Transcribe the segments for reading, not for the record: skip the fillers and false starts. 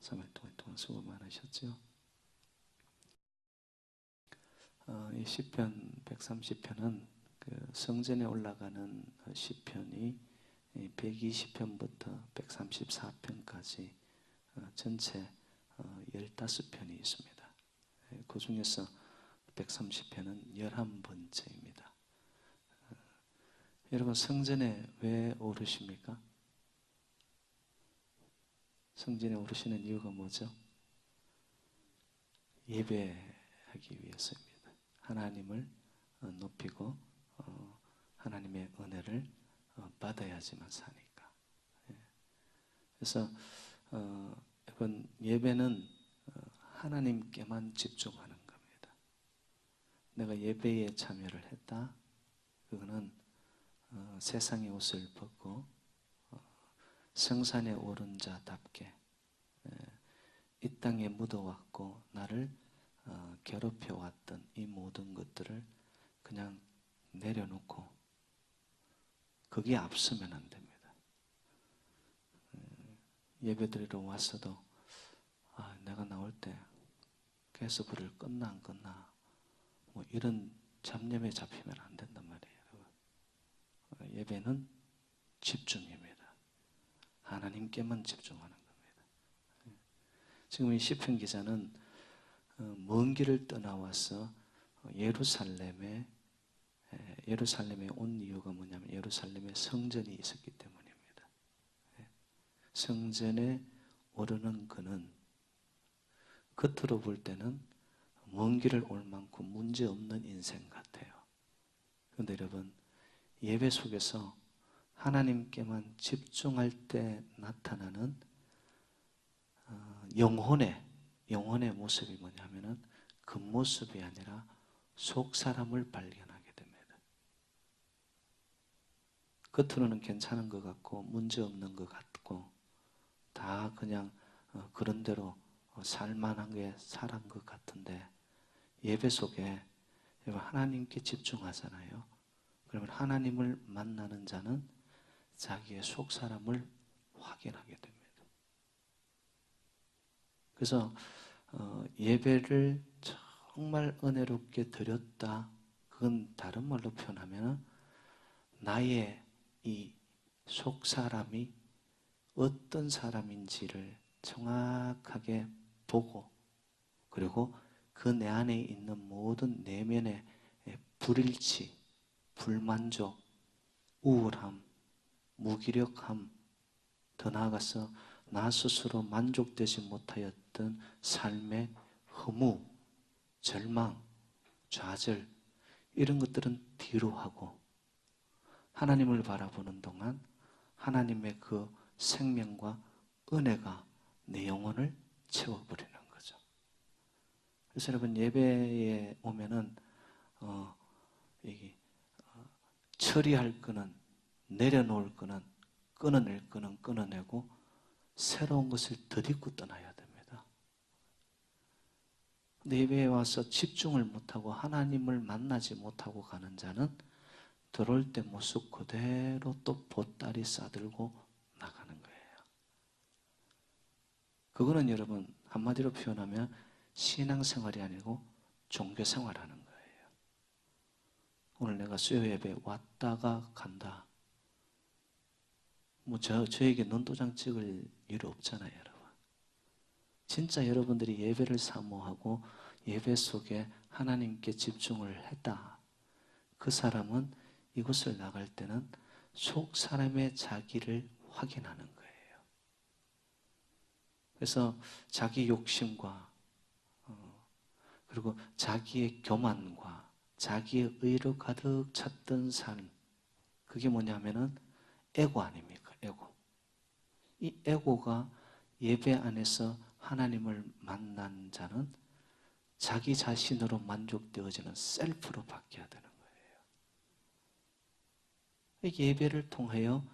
3일 동안 수고 많으셨죠. 이 시편 130편은 그 성전에 올라가는 시편이 120편부터 134편까지 전체 15편이 있습니다. 그 중에서 130편은 11번째입니다. 여러분, 성전에 왜 오르십니까? 성전에 오르시는 이유가 뭐죠? 예배하기 위해서입니다. 하나님을 높이고 하나님의 은혜를 받아야지만 사니까. 그래서 여러분, 예배는 하나님께만 집중하는 겁니다. 내가 예배에 참여를 했다. 그거는 세상의 옷을 벗고 성산에 오른 자답게 이 땅에 묻어왔고 나를 괴롭혀왔던 이 모든 것들을 그냥 내려놓고 거기에 앞서면 안 됩니다. 예배드리러 왔어도 내가 나올 때 개수 불을 껐나 안 껐나 뭐 이런 잡념에 잡히면 안 된단 말이에요. 여러분. 예배는 집중입니다. 하나님께만 집중하는 겁니다. 지금 이 시편 기자는 먼 길을 떠나와서 예루살렘에 온 이유가 뭐냐면 예루살렘에 성전이 있었기 때문입니다. 성전에 오르는 그는 겉으로 볼 때는 먼 길을 올 만큼 문제없는 인생 같아요. 그런데 여러분, 예배 속에서 하나님께만 집중할 때 나타나는 영혼의 모습이 뭐냐면은 겉모습이 아니라 속 사람을 발견하게 됩니다. 겉으로는 괜찮은 것 같고 문제없는 것 같고 다 그냥 그런 대로 살만하게 살은 것 같은데 예배 속에 하나님께 집중하잖아요. 그러면 하나님을 만나는 자는 자기의 속 사람을 확인하게 됩니다. 그래서 예배를 정말 은혜롭게 드렸다. 그건 다른 말로 표현하면 나의 이 속 사람이 어떤 사람인지를 정확하게 보고 그리고 그 내 안에 있는 모든 내면의 불일치, 불만족, 우울함, 무기력함, 더 나아가서 나 스스로 만족되지 못하였던 삶의 허무, 절망, 좌절 이런 것들은 뒤로 하고 하나님을 바라보는 동안 하나님의 그 생명과 은혜가 내 영혼을 채워버리는 거죠. 그래서 여러분, 예배에 오면은 처리할 거는 내려놓을 거는 끊어낼 거는 끊어내고 새로운 것을 덧입고 떠나야 됩니다. 근데 예배에 와서 집중을 못하고 하나님을 만나지 못하고 가는 자는 들어올 때 모습 그대로 또 보따리 싸들고 나가는 거예요. 그거는 여러분 한마디로 표현하면 신앙생활이 아니고 종교생활하는 거예요. 오늘 내가 수요 예배 왔다가 간다. 뭐 저에게 눈도장 찍을 일 없잖아요, 여러분. 진짜 여러분들이 예배를 사모하고 예배 속에 하나님께 집중을 했다. 그 사람은 이곳을 나갈 때는 속 사람의 자기를 확인하는 거예요. 그래서 자기 욕심과 그리고 자기의 교만과 자기의 의로 가득 찼던 삶, 그게 뭐냐면은 에고 아닙니까? 에고. 이 에고가 예배 안에서 하나님을 만난 자는 자기 자신으로 만족되어지는 셀프로 바뀌어야 되는 거예요. 예배를 통하여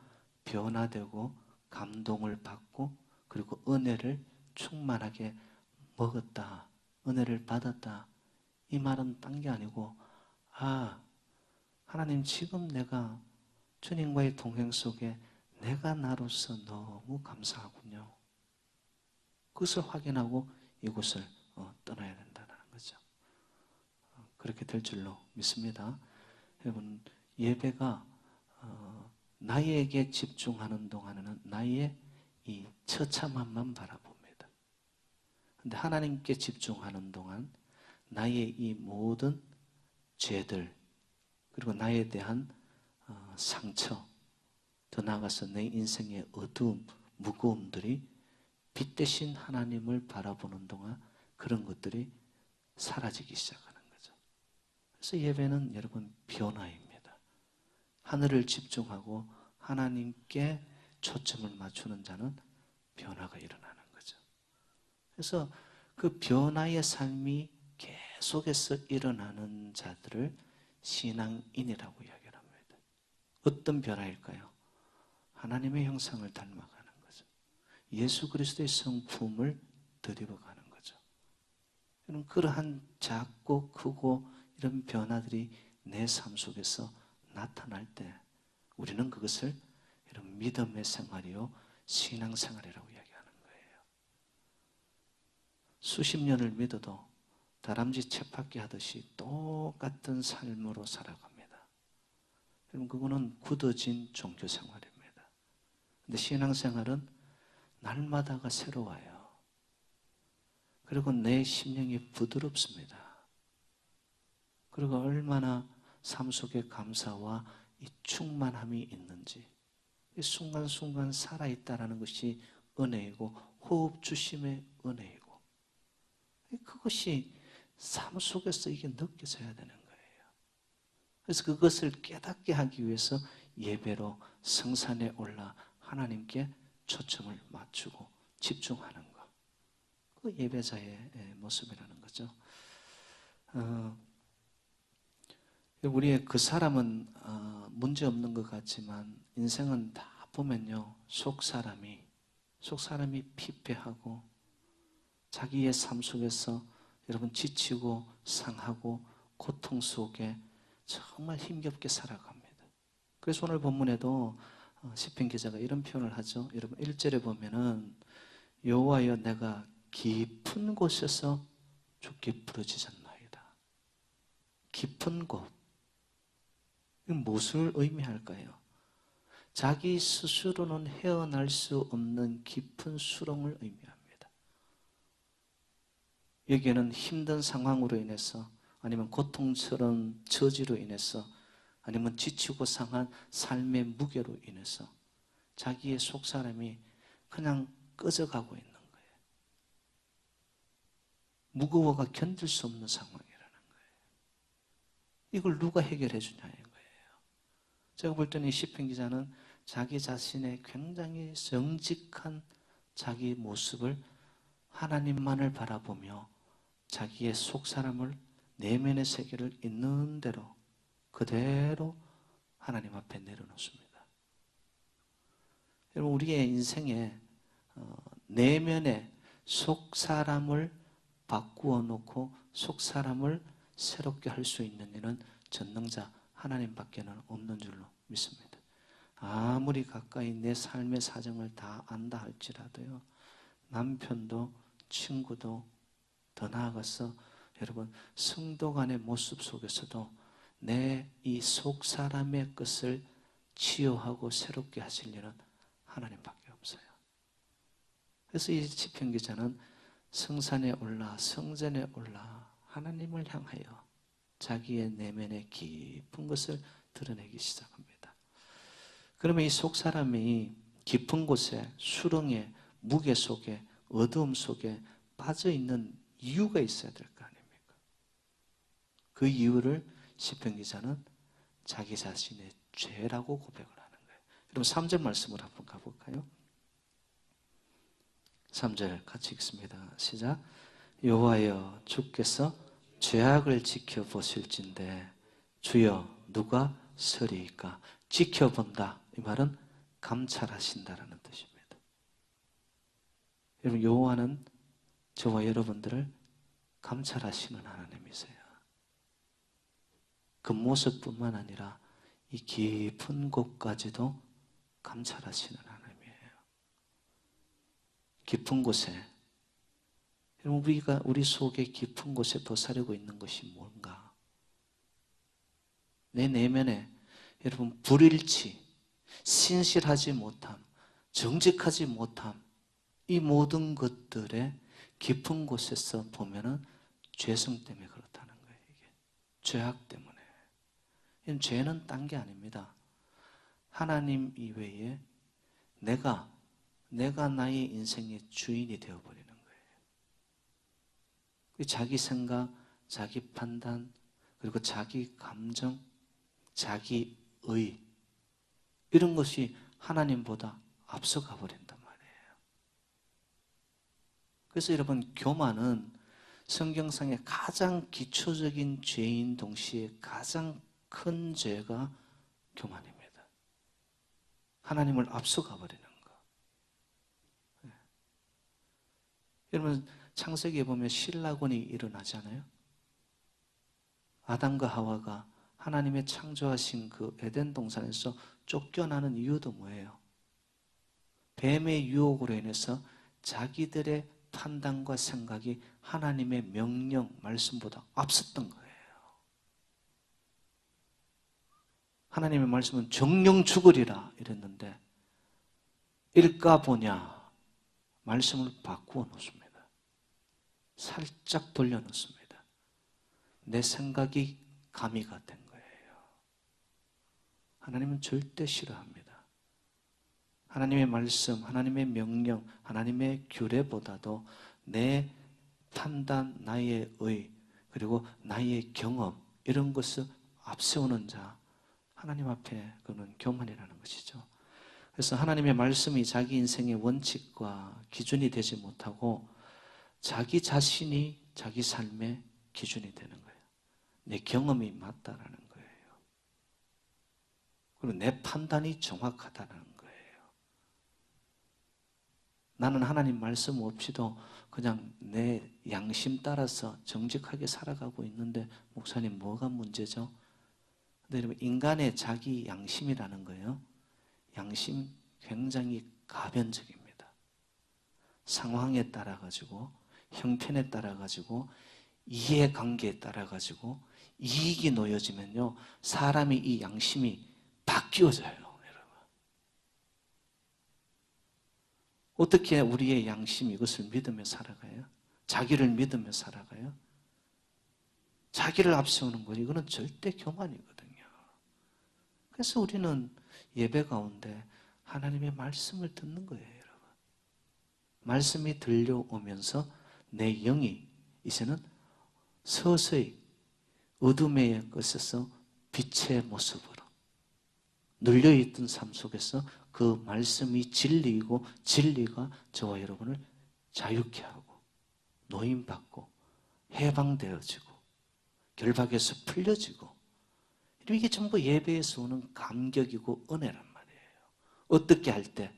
변화되고 감동을 받고 그리고 은혜를 충만하게 먹었다. 은혜를 받았다. 이 말은 딴 게 아니고 하나님 지금 내가 주님과의 동행 속에 내가 나로서 너무 감사하군요. 그것을 확인하고 이곳을 떠나야 된다는 거죠. 그렇게 될 줄로 믿습니다. 여러분, 예배가 나에게 집중하는 동안에는 나의 이 처참함만 바라봅니다. 근데 하나님께 집중하는 동안 나의 이 모든 죄들, 그리고 나에 대한 상처, 더 나아가서 내 인생의 어두움, 무거움들이 빛 대신 하나님을 바라보는 동안 그런 것들이 사라지기 시작하는 거죠. 그래서 예배는 여러분 변화입니다. 하늘을 집중하고 하나님께 초점을 맞추는 자는 변화가 일어나는 거죠. 그래서 그 변화의 삶이 계속해서 일어나는 자들을 신앙인이라고 이야기합니다. 어떤 변화일까요? 하나님의 형상을 닮아가는 거죠. 예수 그리스도의 성품을 드리워가는 거죠. 그러한 작고 크고 이런 변화들이 내 삶 속에서 나타날 때 우리는 그것을 이런 믿음의 생활이요 신앙생활이라고 이야기하는 거예요. 수십 년을 믿어도 다람쥐 쳇바퀴 하듯이 똑같은 삶으로 살아갑니다. 여러분, 그거는 굳어진 종교생활입니다. 근데 신앙생활은 날마다가 새로워요. 그리고 내 심령이 부드럽습니다. 그리고 얼마나 삶 속에 감사와 이 충만함이 있는지, 이 순간순간 살아있다는 것이 은혜이고 호흡 주심의 은혜이고, 그것이 삶 속에서 이게 느껴져야 되는 거예요. 그래서 그것을 깨닫게 하기 위해서 예배로 성산에 올라 하나님께 초점을 맞추고 집중하는 것, 그 예배자의 모습이라는 거죠. 우리의 그 사람은 문제 없는 것 같지만 인생은 다 보면요 속 사람이 피폐하고 자기의 삶 속에서 여러분 지치고 상하고 고통 속에 정말 힘겹게 살아갑니다. 그래서 오늘 본문에도 시편 기자가 이런 표현을 하죠. 여러분 1절에 보면은 여호와여 내가 깊은 곳에서 주께 부르짖었나이다. 깊은 곳, 이건 무엇을 의미할까요? 자기 스스로는 헤어날 수 없는 깊은 수렁을 의미합니다. 여기에는 힘든 상황으로 인해서 아니면 고통스러운 처지로 인해서 아니면 지치고 상한 삶의 무게로 인해서 자기의 속사람이 그냥 꺼져가고 있는 거예요. 무거워가 견딜 수 없는 상황이라는 거예요. 이걸 누가 해결해 주냐는 거예요. 제가 볼 때는 이 시편 기자는 자기 자신의 굉장히 정직한 자기 모습을 하나님만을 바라보며 자기의 속사람을 내면의 세계를 있는 대로 그대로 하나님 앞에 내려놓습니다. 여러분 우리의 인생에 내면의 속사람을 바꾸어 놓고 속사람을 새롭게 할 수 있는 일은 전능자 하나님밖에는 없는 줄로 믿습니다. 아무리 가까이 내 삶의 사정을 다 안다 할지라도요 남편도 친구도 더 나아가서 여러분 성도 간의 모습 속에서도 내 이 속사람의 것을 치유하고 새롭게 하실 일은 하나님밖에 없어요. 그래서 이 시편 기자는 성산에 올라 성전에 올라 하나님을 향하여 자기의 내면의 깊은 것을 드러내기 시작합니다. 그러면 이 속사람이 깊은 곳에 수렁에 무게 속에 어두움 속에 빠져있는 이유가 있어야 될 거 아닙니까? 그 이유를 시편 기자는 자기 자신의 죄라고 고백을 하는 거예요. 여러분 3절 말씀을 한번 가볼까요? 3절 같이 읽습니다. 시작. 여호와여 주께서 죄악을 지켜보실진데 주여 누가 서리이까? 지켜본다 이 말은 감찰하신다라는 뜻입니다. 여러분 여호와는 저와 여러분들을 감찰하시는 하나님이세요. 그 모습뿐만 아니라 이 깊은 곳까지도 감찰하시는 하나님이에요. 깊은 곳에 여러분, 우리 속의 깊은 곳에 도사리고 있는 것이 뭔가? 내 내면에 여러분 불일치, 신실하지 못함, 정직하지 못함, 이 모든 것들의 깊은 곳에서 보면은 죄성 때문에 그렇다는 거예요. 이게 죄악 때문에. 죄는 딴 게 아닙니다. 하나님 이외에 내가 나의 인생의 주인이 되어버리는 거예요. 자기 생각, 자기 판단, 그리고 자기 감정, 자기 의, 이런 것이 하나님보다 앞서가 버린단 말이에요. 그래서 여러분, 교만은 성경상의 가장 기초적인 죄인 동시에 가장 큰 죄가 교만입니다. 하나님을 앞서가 버리는 거. 네. 여러분, 창세기에 보면 신라곤이 일어나잖아요. 아담과 하와가 하나님의 창조하신 그 에덴 동산에서 쫓겨나는 이유도 뭐예요? 뱀의 유혹으로 인해서 자기들의 판단과 생각이 하나님의 명령, 말씀보다 앞섰던 거예요. 하나님의 말씀은 정령 죽으리라 이랬는데 읽까 보냐 말씀을 바꾸어 놓습니다. 살짝 돌려 놓습니다. 내 생각이 가미가 된 거예요. 하나님은 절대 싫어합니다. 하나님의 말씀, 하나님의 명령, 하나님의 규례보다도 내 판단, 나의 의, 그리고 나의 경험, 이런 것을 앞세우는 자, 하나님 앞에 그는 교만이라는 것이죠. 그래서 하나님의 말씀이 자기 인생의 원칙과 기준이 되지 못하고 자기 자신이 자기 삶의 기준이 되는 거예요. 내 경험이 맞다라는 거예요. 그리고 내 판단이 정확하다는 거예요. 나는 하나님 말씀 없이도 그냥 내 양심 따라서 정직하게 살아가고 있는데 목사님 뭐가 문제죠? 근데 여러분, 인간의 자기 양심이라는 거예요. 양심 굉장히 가변적입니다. 상황에 따라 가지고, 형편에 따라 가지고, 이해관계에 따라 가지고 이익이 놓여지면요, 사람이 이 양심이 바뀌어져요. 여러분, 어떻게 우리의 양심이 이것을 믿으며 살아가요? 자기를 믿으며 살아가요? 자기를 앞세우는 거지. 이거는 절대 교만이거든요. 그래서 우리는 예배 가운데 하나님의 말씀을 듣는 거예요, 여러분. 말씀이 들려오면서 내 영이 이제는 서서히 어둠의 것에서 빛의 모습으로 눌려있던 삶 속에서 그 말씀이 진리이고 진리가 저와 여러분을 자유케 하고 노임받고 해방되어지고 결박에서 풀려지고, 이게 전부 예배에서 오는 감격이고 은혜란 말이에요. 어떻게 할 때?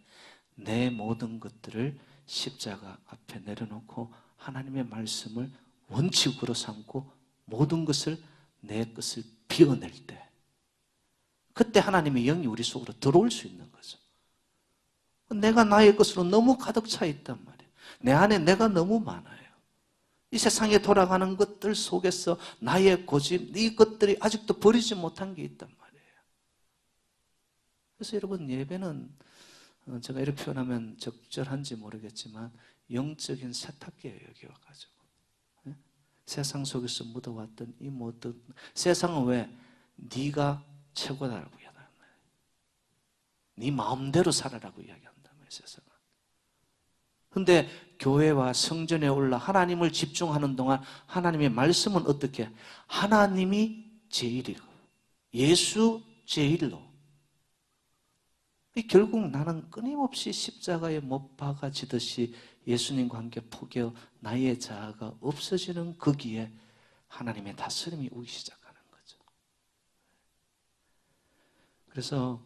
내 모든 것들을 십자가 앞에 내려놓고 하나님의 말씀을 원칙으로 삼고 모든 것을 내 것을 비워낼 때, 그때 하나님의 영이 우리 속으로 들어올 수 있는 거죠. 내가 나의 것으로 너무 가득 차 있단 말이에요. 내 안에 내가 너무 많아요. 이 세상에 돌아가는 것들 속에서 나의 고집, 이 것들이 아직도 버리지 못한 게 있단 말이에요. 그래서 여러분, 예배는 제가 이렇게 표현하면 적절한지 모르겠지만 영적인 세탁기예요. 여기 와가지고 세상 속에서 묻어왔던 이 모든, 세상은 왜 네가 최고다라고 이야기한단 말이에요. 네 마음대로 살아라고 이야기한단 말이에요, 세상은. 근데 교회와 성전에 올라 하나님을 집중하는 동안 하나님의 말씀은 어떻게? 하나님이 제일이고 예수 제일로. 결국 나는 끊임없이 십자가에 못 박아지듯이 예수님과 함께 포개어 나의 자아가 없어지는 거기에 하나님의 다스림이 오기 시작하는 거죠. 그래서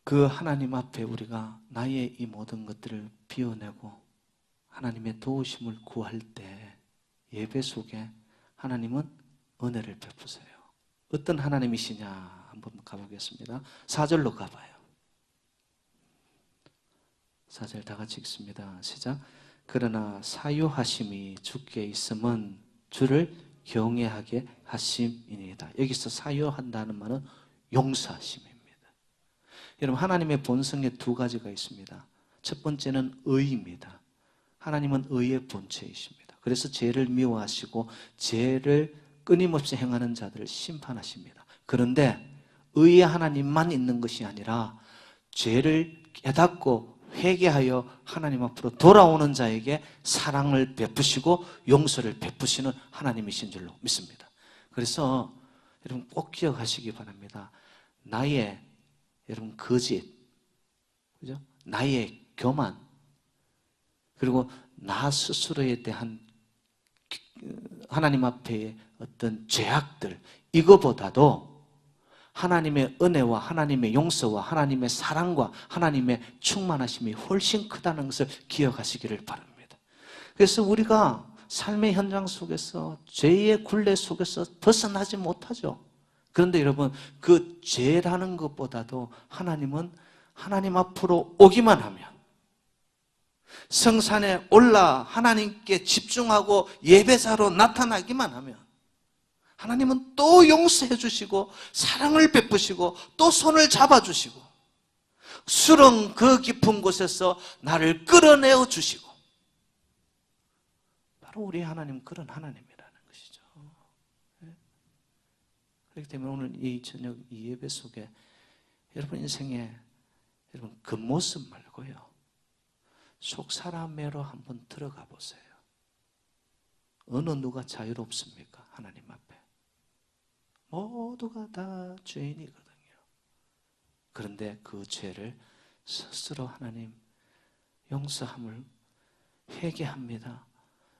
그 하나님 앞에 우리가 나의 이 모든 것들을 비워내고 하나님의 도우심을 구할 때 예배 속에 하나님은 은혜를 베푸세요. 어떤 하나님이시냐 한번 가보겠습니다. 4절로 가봐요. 4절 다 같이 읽습니다. 시작. 그러나 사유하심이 주께 있음은 주를 경외하게 하심이니이다. 여기서 사유한다는 말은 용서하심입니다. 여러분, 하나님의 본성에 두 가지가 있습니다. 첫 번째는 의입니다. 하나님은 의의 본체이십니다. 그래서 죄를 미워하시고 죄를 끊임없이 행하는 자들을 심판하십니다. 그런데 의의 하나님만 있는 것이 아니라 죄를 깨닫고 회개하여 하나님 앞으로 돌아오는 자에게 사랑을 베푸시고 용서를 베푸시는 하나님이신 줄로 믿습니다. 그래서 여러분 꼭 기억하시기 바랍니다. 나의 여러분 거짓, 그죠? 나의 교만, 그리고 나 스스로에 대한 하나님 앞에 어떤 죄악들, 이거보다도 하나님의 은혜와 하나님의 용서와 하나님의 사랑과 하나님의 충만하심이 훨씬 크다는 것을 기억하시기를 바랍니다. 그래서 우리가 삶의 현장 속에서 죄의 굴레 속에서 벗어나지 못하죠. 그런데 여러분, 그 죄라는 것보다도 하나님은 하나님 앞으로 오기만 하면, 성산에 올라 하나님께 집중하고 예배자로 나타나기만 하면 하나님은 또 용서해 주시고 사랑을 베푸시고 또 손을 잡아주시고 수렁 그 깊은 곳에서 나를 끌어내어 주시고, 바로 우리 하나님 그런 하나님이라는 것이죠. 그렇기 때문에 오늘 이 저녁 이 예배 속에 여러분 인생에 여러분 겉모습 말고요, 속 사람으로 한번 들어가 보세요. 어느 누가 자유롭습니까? 하나님 앞에 모두가 다 죄인이거든요. 그런데 그 죄를 스스로 하나님 용서함을 회개합니다.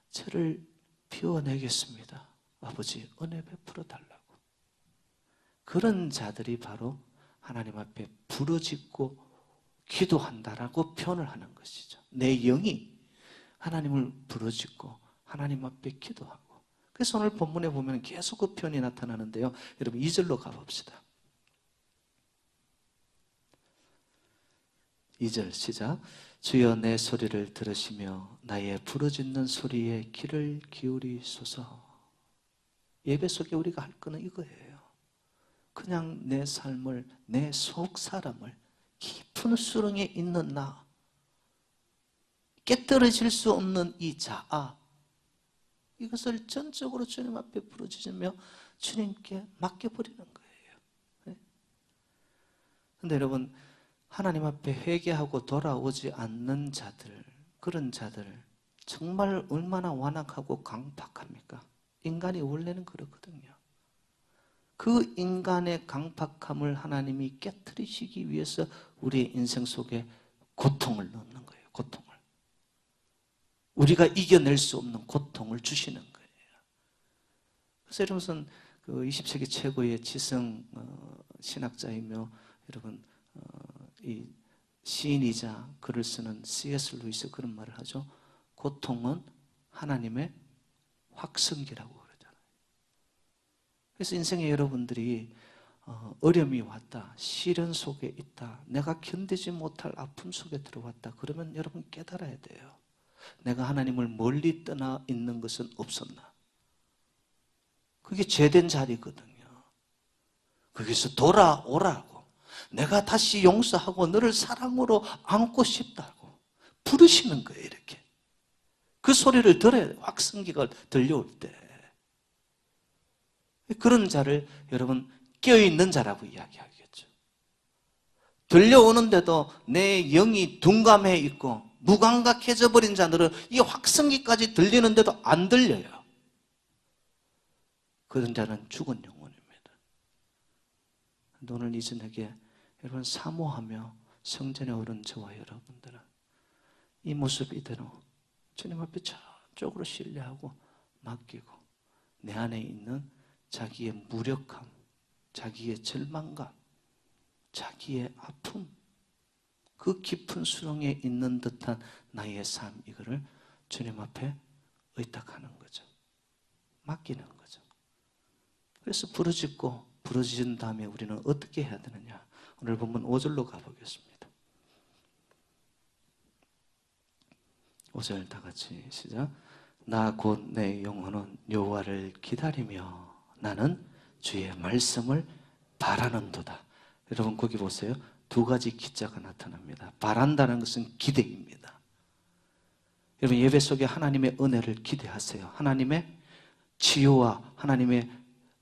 죄를 비워내겠습니다. 아버지 은혜 베풀어 달라고. 그런 자들이 바로 하나님 앞에 부르짖고 기도한다라고 표현을 하는 것이죠. 내 영이 하나님을 부르짖고 하나님 앞에 기도하고. 그래서 오늘 본문에 보면 계속 그 표현이 나타나는데요. 여러분 2절로 가봅시다. 2절 시작. 주여 내 소리를 들으시며 나의 부르짖는 소리에 귀를 기울이소서. 예배 속에 우리가 할 거는 이거예요. 그냥 내 삶을, 내 속 사람을, 깊은 수렁에 있는 나, 깨떨어질 수 없는 이 자아, 이것을 전적으로 주님 앞에 부르짖으며 주님께 맡겨버리는 거예요. 그런데 여러분, 하나님 앞에 회개하고 돌아오지 않는 자들, 그런 자들 정말 얼마나 완악하고 강팍합니까? 인간이 원래는 그렇거든요. 그 인간의 강팍함을 하나님이 깨트리시기 위해서 우리의 인생 속에 고통을 넣는 거예요. 고통을. 우리가 이겨낼 수 없는 고통을 주시는 거예요. 그래서 여러분, 그 20세기 최고의 지성 신학자이며 여러분 이 시인이자 글을 쓰는 C.S. 루이스 그런 말을 하죠. 고통은 하나님의 확성기라고 그러잖아요. 그래서 인생에 여러분들이 어려움이 왔다, 시련 속에 있다, 내가 견디지 못할 아픔 속에 들어왔다, 그러면 여러분 깨달아야 돼요. 내가 하나님을 멀리 떠나 있는 것은 없었나? 그게 죄된 자리거든요. 거기서 돌아오라고, 내가 다시 용서하고 너를 사랑으로 안고 싶다고 부르시는 거예요. 이렇게 그 소리를 들어야 돼요. 확성기가 들려올 때. 그런 자를 여러분 깨어있는 자라고 이야기하겠죠. 들려오는데도 내 영이 둔감해 있고 무감각해져 버린 자들은 이 확성기까지 들리는데도 안 들려요. 그런 자는 죽은 영혼입니다. 오늘 이 저녁에 여러분 사모하며 성전에 오른 저와 여러분들은 이 모습 이대로 주님 앞에 저쪽으로 신뢰하고 맡기고 내 안에 있는 자기의 무력함, 자기의 절망감, 자기의 아픔, 그 깊은 수렁에 있는 듯한 나의 삶, 이거를 주님 앞에 의탁하는 거죠. 맡기는 거죠. 그래서 부르짖은 다음에 우리는 어떻게 해야 되느냐? 오늘 본문 5절로 가보겠습니다. 5절 다 같이 시작. 나 곧 내 영혼은 여호와를 기다리며 나는 주의 말씀을 바라는도다. 여러분 거기 보세요. 두 가지 기자가 나타납니다. 바란다는 것은 기대입니다. 여러분 예배 속에 하나님의 은혜를 기대하세요. 하나님의 치유와 하나님의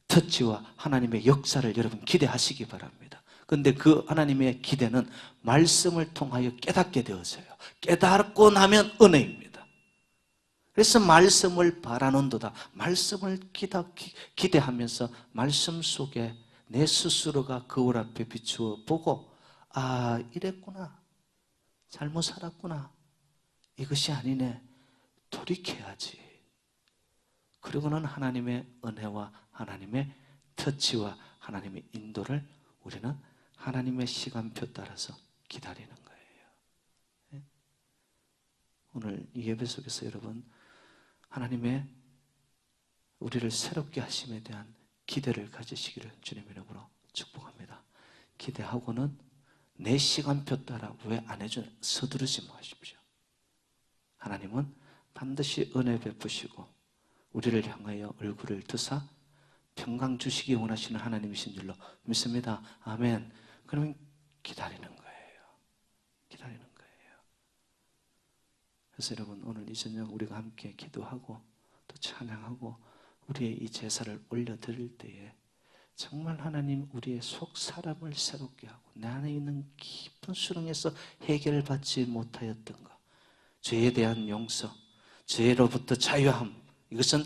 터치와 하나님의 역사를 여러분 기대하시기 바랍니다. 그런데 그 하나님의 기대는 말씀을 통하여 깨닫게 되어져요. 깨닫고 나면 은혜입니다. 그래서 말씀을 바라는도다. 말씀을 기대하면서 말씀 속에 내 스스로가 거울 앞에 비추어 보고 아 이랬구나, 잘못 살았구나, 이것이 아니네, 돌이켜야지. 그리고는 하나님의 은혜와 하나님의 터치와 하나님의 인도를 우리는 하나님의 시간표 따라서 기다리는 거예요. 오늘 이 예배 속에서 여러분 하나님의 우리를 새롭게 하심에 대한 기대를 가지시기를 주님의 이름으로 축복합니다. 기대하고는 내 시간표 따라 왜 안 해주는 서두르지 마십시오. 하나님은 반드시 은혜 베푸시고 우리를 향하여 얼굴을 드사 평강 주시기 원하시는 하나님이신 줄로 믿습니다. 아멘. 그러면 기다리는 거예요. 기다리는 거예요. 그래서 여러분 오늘 이 저녁 우리가 함께 기도하고 또 찬양하고 우리의 이 제사를 올려드릴 때에 정말 하나님 우리의 속 사람을 새롭게 하고 내 안에 있는 깊은 수렁에서 해결을 받지 못하였던 것, 죄에 대한 용서, 죄로부터 자유함, 이것은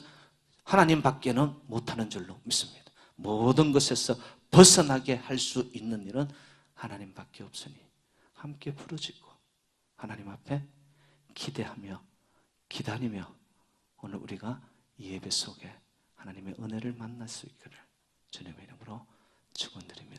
하나님밖에는 못하는 줄로 믿습니다. 모든 것에서 벗어나게 할 수 있는 일은 하나님밖에 없으니 함께 부르짖고 하나님 앞에 기대하며 기다리며 오늘 우리가 이 예배 속에 하나님의 은혜를 만날 수 있기를 주님의 이름으로 축원드립니다.